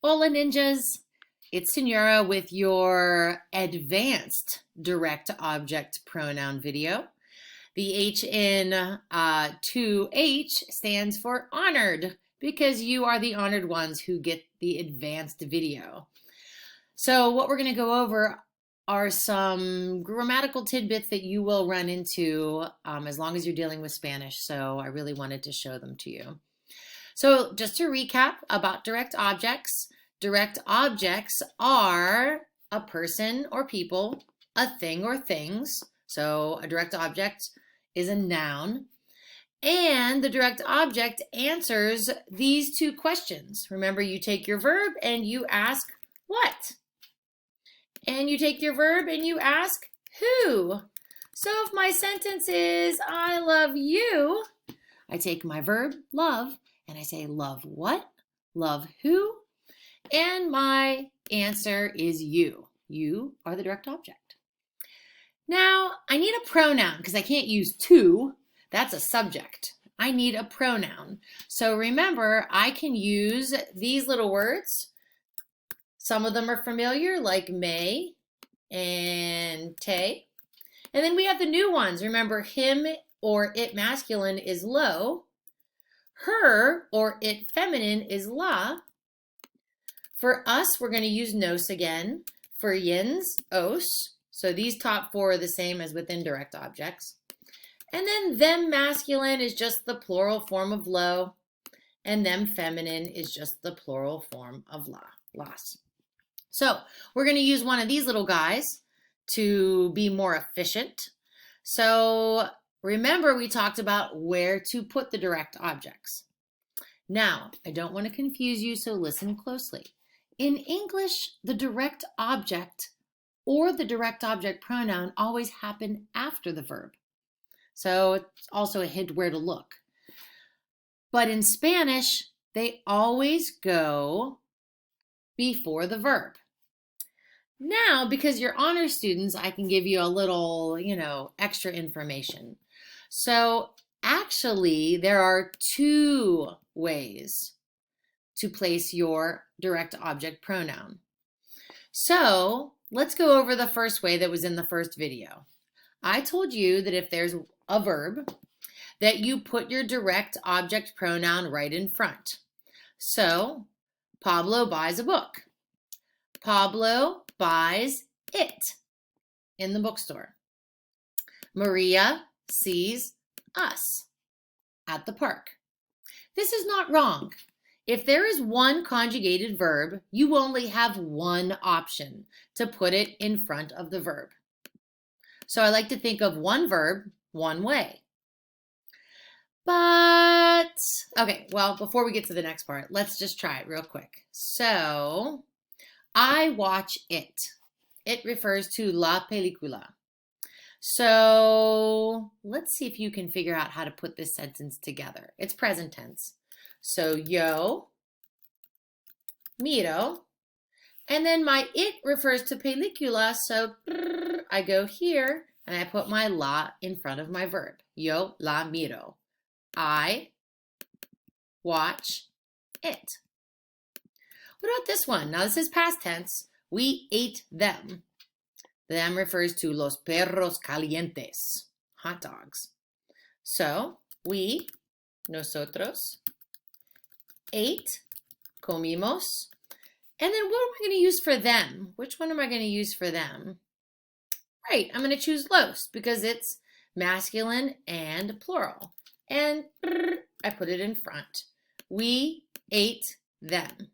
Hola ninjas, it's Senora with your advanced direct object pronoun video. The H in 2H stands for honored because you are the honored ones who get the advanced video. So what we're going to go over are some grammatical tidbits that you will run into as long as you're dealing with Spanish. So I really wanted to show them to you. So just to recap about direct objects are a person or people, a thing or things. So a direct object is a noun. And the direct object answers these two questions. Remember, you take your verb and you ask what? And you take your verb and you ask who. So if my sentence is, I love you, I take my verb, love, and I say, love what? Love who? And my answer is you. You are the direct object. Now, I need a pronoun because I can't use to. That's a subject. I need a pronoun. So remember, I can use these little words. Some of them are familiar, like may and te. And then we have the new ones. Remember, him or it masculine is lo. Her or it feminine is la. For us, we're going to use nos again. For yins, os. So these top four are the same as with indirect objects. And then them masculine is just the plural form of lo. And them feminine is just the plural form of las. So we're going to use one of these little guys to be more efficient. So remember, we talked about where to put the direct objects. Now, I don't want to confuse you, so listen closely. In English, the direct object or the direct object pronoun always happen after the verb. So it's also a hint where to look. But in Spanish, they always go before the verb. Now, because you're honor students, I can give you a little, extra information. So actually, there are two ways to place your direct object pronoun. So let's go over the first way that was in the first video. I told you that if there's a verb, that you put your direct object pronoun right in front. So Pablo buys a book. Pablo buys it in the bookstore. Maria sees us at the park. This is not wrong. If there is one conjugated verb, you only have one option to put it in front of the verb. So I like to think of one verb, one way. But, okay, well, before we get to the next part, let's just try it real quick. So, I watch it. It refers to la película. So, let's see if you can figure out how to put this sentence together. It's present tense. So, yo miro, and then my it refers to película, so I go here and I put my la in front of my verb. Yo la miro. I watch it. What about this one? Now this is past tense. We ate them. Them refers to los perros calientes, hot dogs. So we, nosotros, ate, comimos. And then what am I going to use for them? Which one am I going to use for them? Right, I'm going to choose los because it's masculine and plural. And I put it in front. We ate them.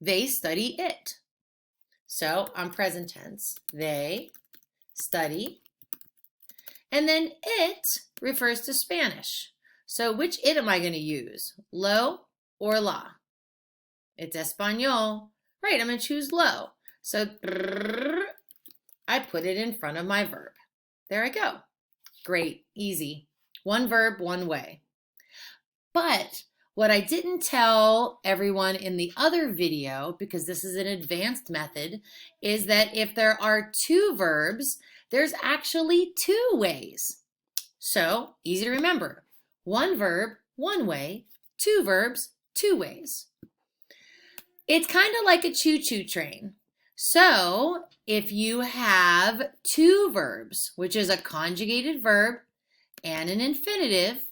They study it. So I'm present tense. They study. And then it refers to Spanish. So which it am I going to use? Lo or la? It's Espanol. Right, I'm going to choose lo. So I put it in front of my verb. There I go. Great, easy. One verb, one way. But what I didn't tell everyone in the other video, because this is an advanced method, is that if there are two verbs, there's actually two ways. So, easy to remember. One verb, one way. Two verbs, two ways. It's kind of like a choo-choo train. So if you have two verbs, which is a conjugated verb and an infinitive,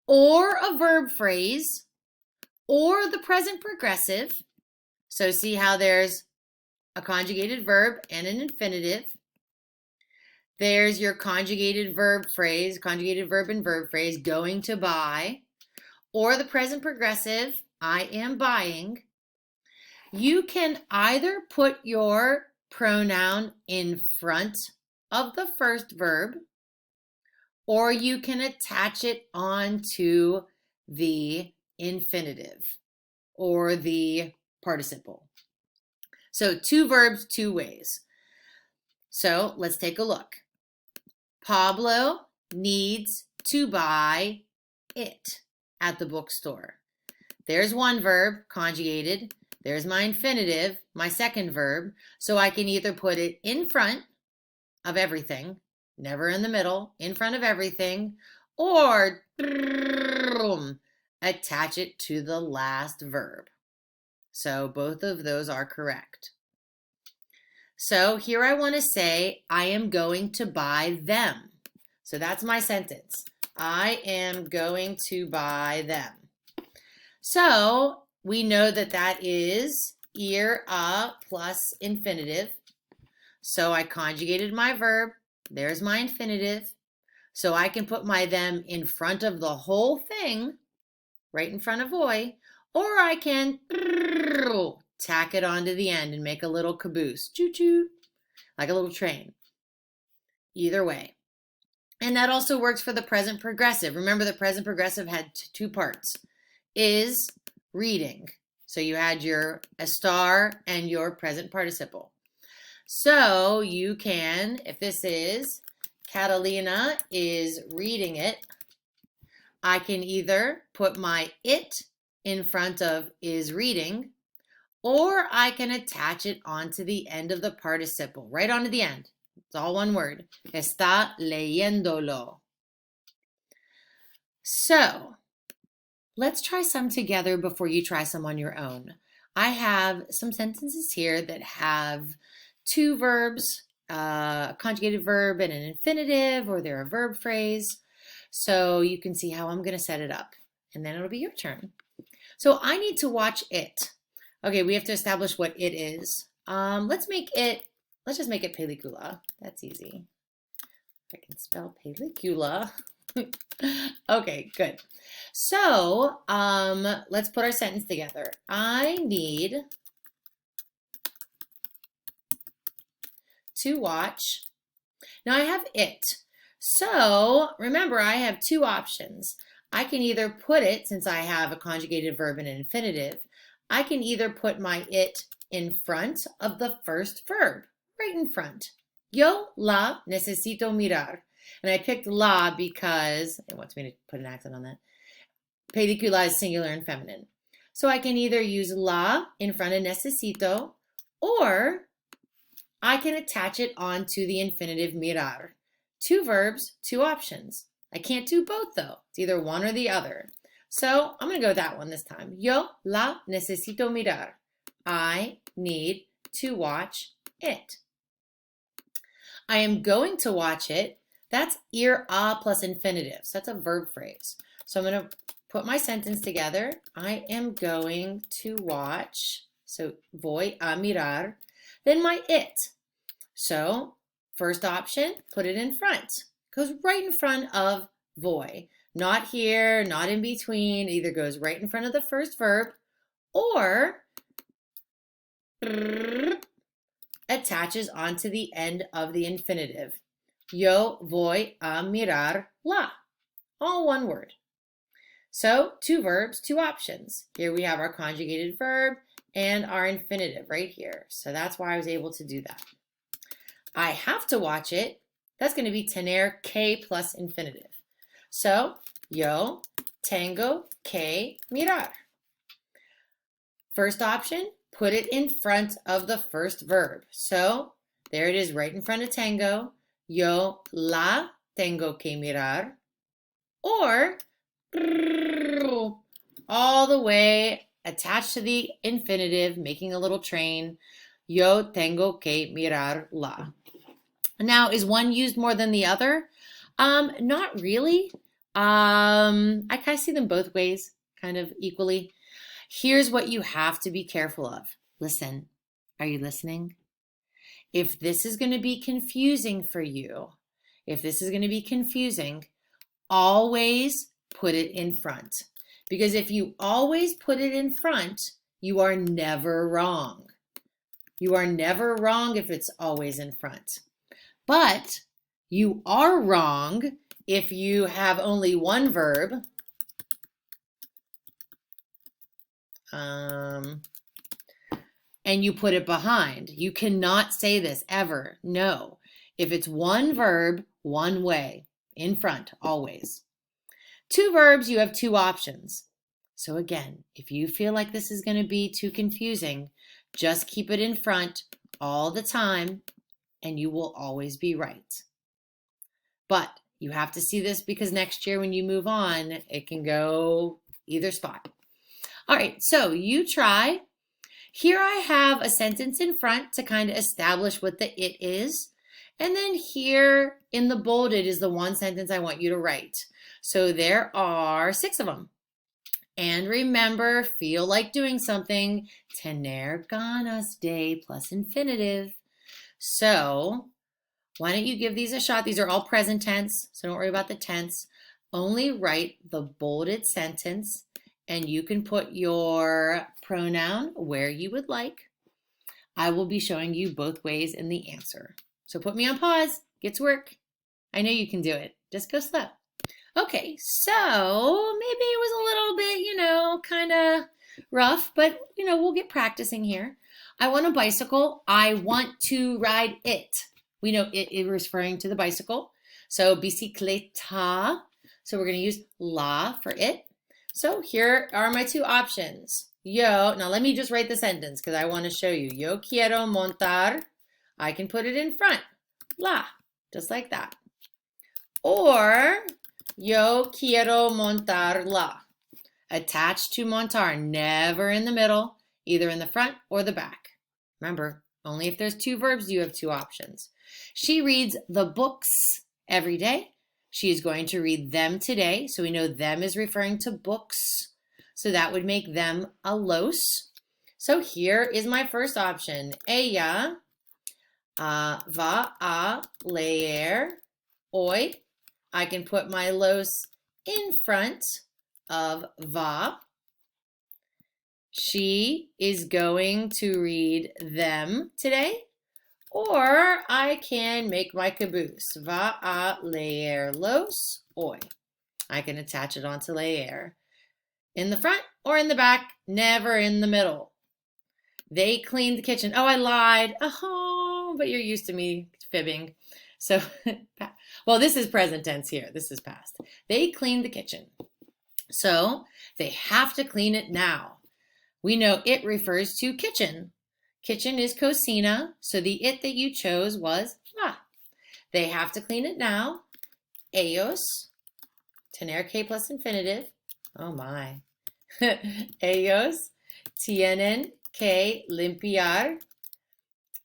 or a verb phrase, or the present progressive, so see how there's a conjugated verb and an infinitive. There's your conjugated verb phrase, conjugated verb and verb phrase, going to buy, or the present progressive, I am buying. You can either put your pronoun in front of the first verb, or you can attach it onto the infinitive or the participle. So two verbs, two ways. So let's take a look. Pablo needs to buy it at the bookstore. There's one verb, conjugated. There's my infinitive, my second verb. So I can either put it in front of everything, never in the middle, in front of everything, or attach it to the last verb. So both of those are correct. So here I want to say, I am going to buy them. So that's my sentence. I am going to buy them. So we know that that is ir, a plus infinitive. So I conjugated my verb. There's my infinitive. So I can put my them in front of the whole thing, right in front of voy, or I can tack it onto the end and make a little caboose, choo-choo, like a little train. Either way. And that also works for the present progressive. Remember, the present progressive had two parts. Is reading. So you had your estar and your present participle. So you can, if this is Catalina is reading it, I can either put my it in front of is reading, or I can attach it onto the end of the participle, right onto the end. It's all one word. Está leyéndolo. So let's try some together before you try some on your own. I have some sentences here that have two verbs, a conjugated verb and an infinitive, or they're a verb phrase. So you can see how I'm going to set it up. And then it'll be your turn. So I need to watch it. Okay, we have to establish what it is. Let's just make it película. That's easy. If I can spell película. Okay, good. So let's put our sentence together. I need to watch. Now I have it. So remember, I have two options. I can either put it, since I have a conjugated verb and an infinitive, I can either put my it in front of the first verb, right in front. Yo la necesito mirar. And I picked la because it wants me to put an accent on that. Película is singular and feminine. So I can either use la in front of necesito, or I can attach it onto the infinitive mirar. Two verbs, two options. I can't do both though. It's either one or the other. So I'm going to go with that one this time. Yo la necesito mirar. I need to watch it. I am going to watch it. That's ir, a plus infinitive. So that's a verb phrase. So I'm going to put my sentence together. I am going to watch. So voy a mirar. Then my it. So first option, put it in front. Goes right in front of voy. Not here, not in between. It either goes right in front of the first verb, or attaches onto the end of the infinitive. Yo voy a mirar la. All one word. So two verbs, two options. Here we have our conjugated verb and our infinitive right here. So that's why I was able to do that. I have to watch it. That's going to be tener que plus infinitive. So, yo tengo que mirar. First option, put it in front of the first verb. So, there it is right in front of tengo. Yo la tengo que mirar. Or, all the way attach to the infinitive, making a little train. Yo tengo que mirarla. Now, is one used more than the other? Not really. I kind of see them both ways, kind of equally. Here's what you have to be careful of. Listen. Are you listening? If this is going to be confusing for you, always put it in front. Because if you always put it in front, you are never wrong. You are never wrong if it's always in front. But you are wrong if you have only one verb. And you put it behind. You cannot say this ever. No. If it's one verb, one way, in front, always. Two verbs, you have two options. So again, if you feel like this is going to be too confusing, just keep it in front all the time and you will always be right. But you have to see this because next year when you move on, it can go either spot. All right, so you try. Here I have a sentence in front to kind of establish what the it is. And then here in the bolded is the one sentence I want you to write. So there are 6 of them. And remember, feel like doing something. Tener ganas de plus infinitive. So why don't you give these a shot? These are all present tense, so don't worry about the tense. Only write the bolded sentence. And you can put your pronoun where you would like. I will be showing you both ways in the answer. So put me on pause. Get to work. I know you can do it. Just go slow. Okay, so maybe it was a little bit, kind of rough, but, we'll get practicing here. I want a bicycle. I want to ride it. We know it is referring to the bicycle. So bicicleta. So we're going to use la for it. So here are my two options. Yo, now let me just write the sentence because I want to show you. Yo quiero montar. I can put it in front. La, just like that. Or yo quiero montar la. Attached to montar, never in the middle, either in the front or the back. Remember, only if there's two verbs do you have two options. She reads the books every day. She is going to read them today. So we know them is referring to books. So that would make them a los. So here is my first option. Ella va a leer hoy. I can put my los in front of va. She is going to read them today. Or I can make my caboose. Va a leer los hoy. I can attach it onto leer. In the front or in the back, never in the middle. They cleaned the kitchen. Oh, I lied. Oh, but you're used to me fibbing. So, well, this is present tense here. This is past. They cleaned the kitchen. So they have to clean it now. We know it refers to kitchen. Kitchen is cocina, so the it that you chose was la. They have to clean it now. Ellos, tener que plus infinitive. Oh my. Ellos tienen que limpiar.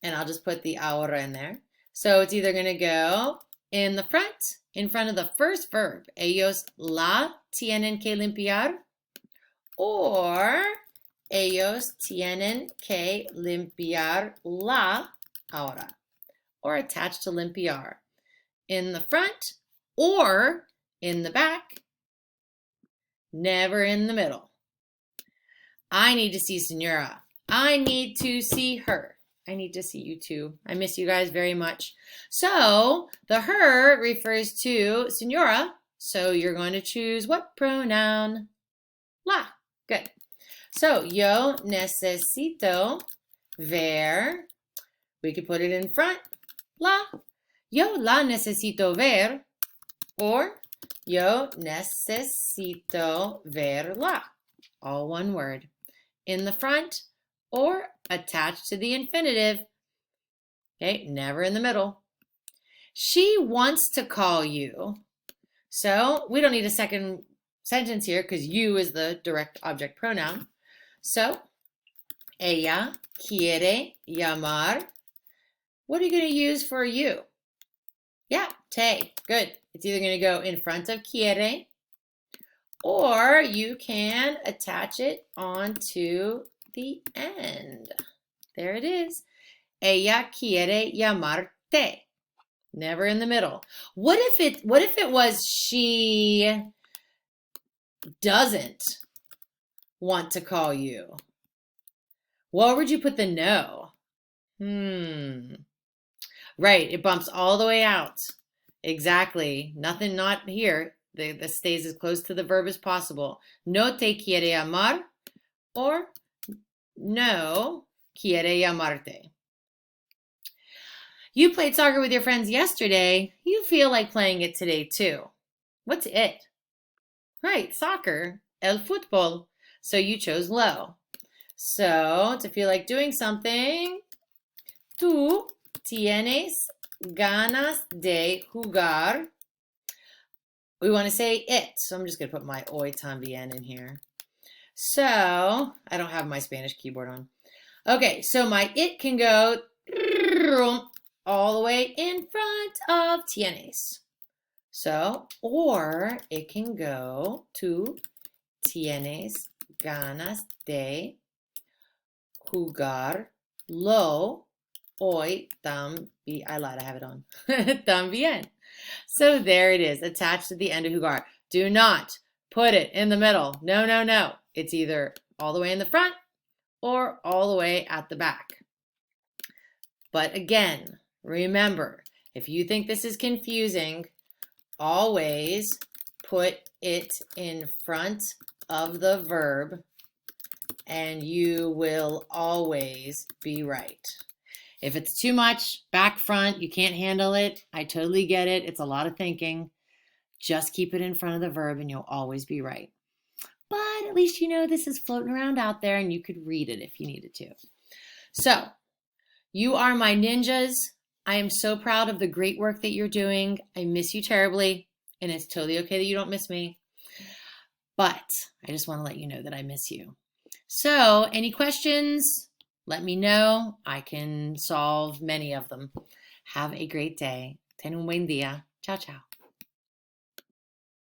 And I'll just put the ahora in there. So it's either going to go in the front, in front of the first verb. Ellos la tienen que limpiar. Or ellos tienen que limpiar la ahora, or attached to limpiar. In the front or in the back, never in the middle. I need to see Senora. I need to see her. I need to see you too. I miss you guys very much. So the her refers to Senora. So you're going to choose what pronoun? La. Good. So, yo necesito ver. We could put it in front. La. Yo la necesito ver. Or yo necesito verla. All one word. In the front or attached to the infinitive. Okay, never in the middle. She wants to call you. So we don't need a second sentence here because you is the direct object pronoun. So, ella quiere llamar. What are you going to use for you? Yeah, te. Good. It's either going to go in front of quiere, or you can attach it onto the end. There it is. Ella quiere llamarte. Never in the middle. What if it was she doesn't want to call you? Where would you put the no? Right, it bumps all the way out. Exactly. Nothing not here. This stays as close to the verb as possible. No te quiere llamar or no quiere llamarte. You played soccer with your friends yesterday. You feel like playing it today too. What's it? Right, soccer. El fútbol. So you chose lo. So to feel like doing something, tú tienes ganas de jugar. We want to say it. So I'm just going to put my hoy también in here. So I don't have my Spanish keyboard on. Okay, so my it can go all the way in front of tienes. So, or it can go to tienes ganas de jugar lo hoy también. I lied, I have it on. También. So there it is, attached to the end of jugar. Do not put it in the middle. No, no, no. It's either all the way in the front or all the way at the back. But again, remember, if you think this is confusing, always put it in front of the verb and you will always be right. If it's too much, back, front, you can't handle it, I totally get it. It's a lot of thinking. Just keep it in front of the verb and you'll always be right. But at least you know this is floating around out there and you could read it if you needed to. So, you are my ninjas. I am so proud of the great work that you're doing. I miss you terribly, and it's totally okay that you don't miss me. But I just want to let you know that I miss you. So, any questions? Let me know. I can solve many of them. Have a great day. Ten un buen día. Ciao, ciao.